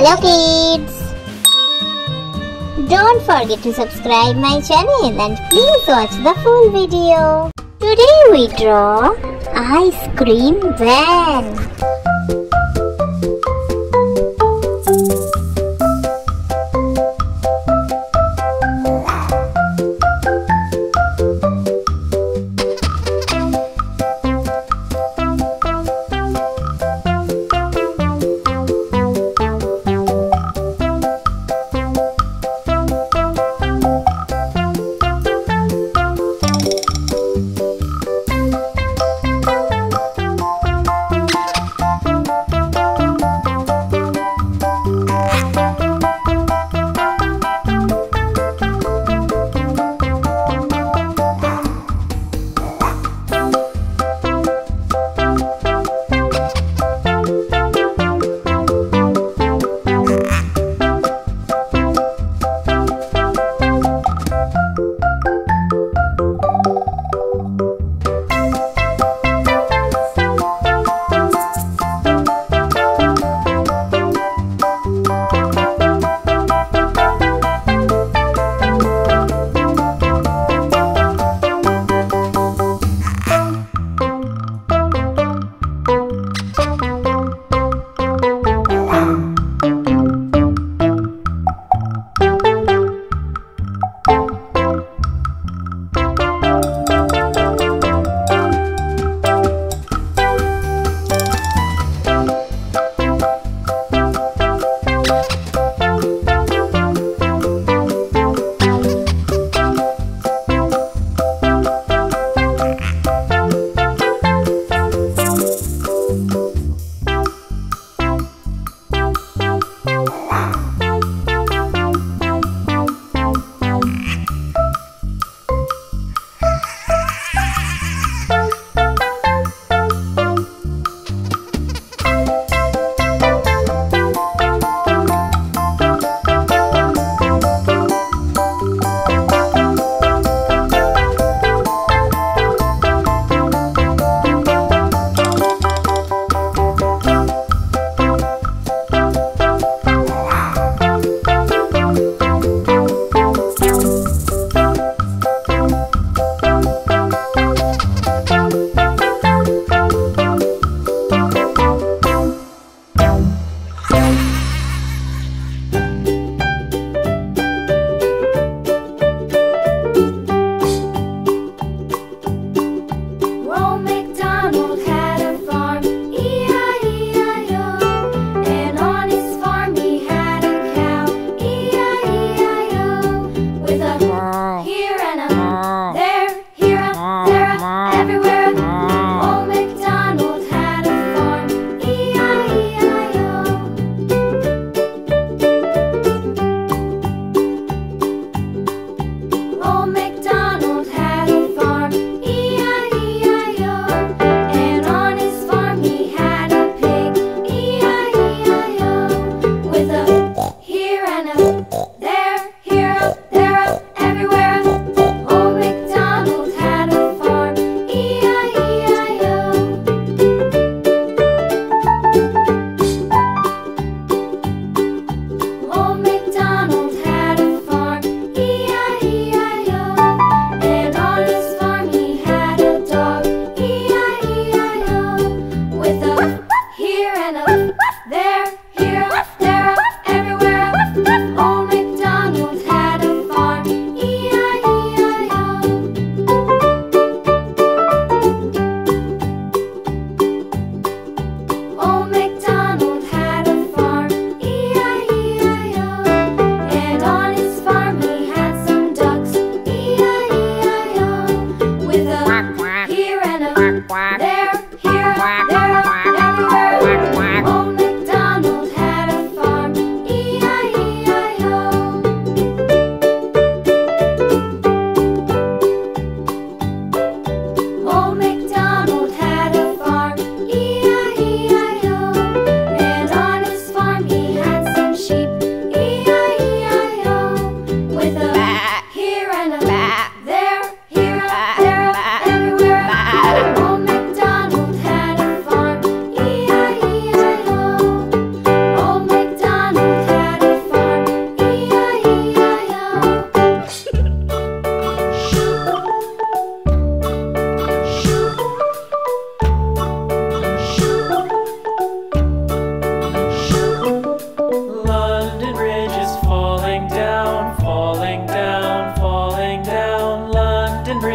Hello kids! Don't forget to subscribe my channel and please watch the full video. Today we draw ice cream van.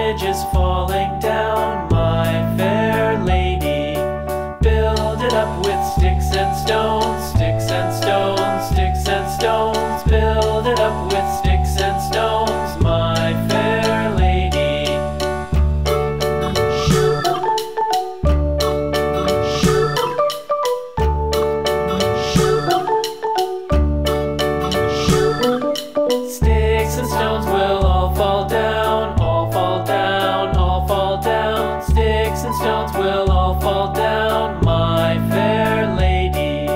bridge is falling down, my fair lady. Build it up with sticks and stones, sticks and stones, sticks and stones. Build it up with sticks and stones, my fair lady. Sticks and stones will all fall down, all fall down, all fall down. Sticks and stones will all fall down, my fair lady.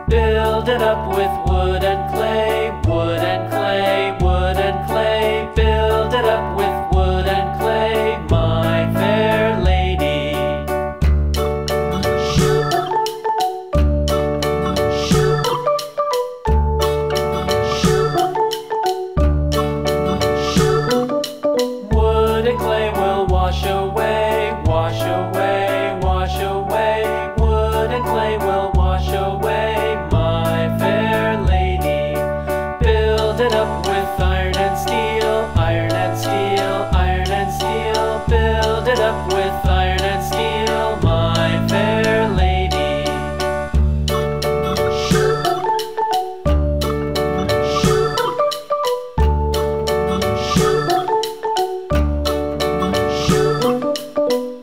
Build it up with wood and clay, wood and clay, wood and clay. Build it up with wood and clay, my fair lady. Wood and clay will wash away, wash away, wash away. Wood and clay will wash away, my fair lady. Build it up with iron and steel, iron and steel, iron and steel. Build it up with iron and steel, my fair lady.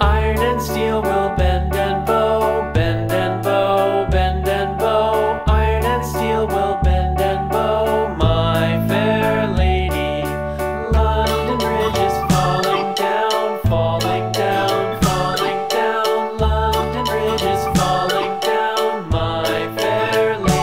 Iron and steel will bend and bow, bend and bow, bend and bow. Iron and steel will bend and bow, my fair lady. London Bridge is falling down, falling down, falling down. London Bridge is falling down, my fair lady.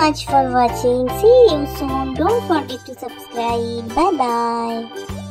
much for watching. See you soon. Don't forget to subscribe. Bye bye.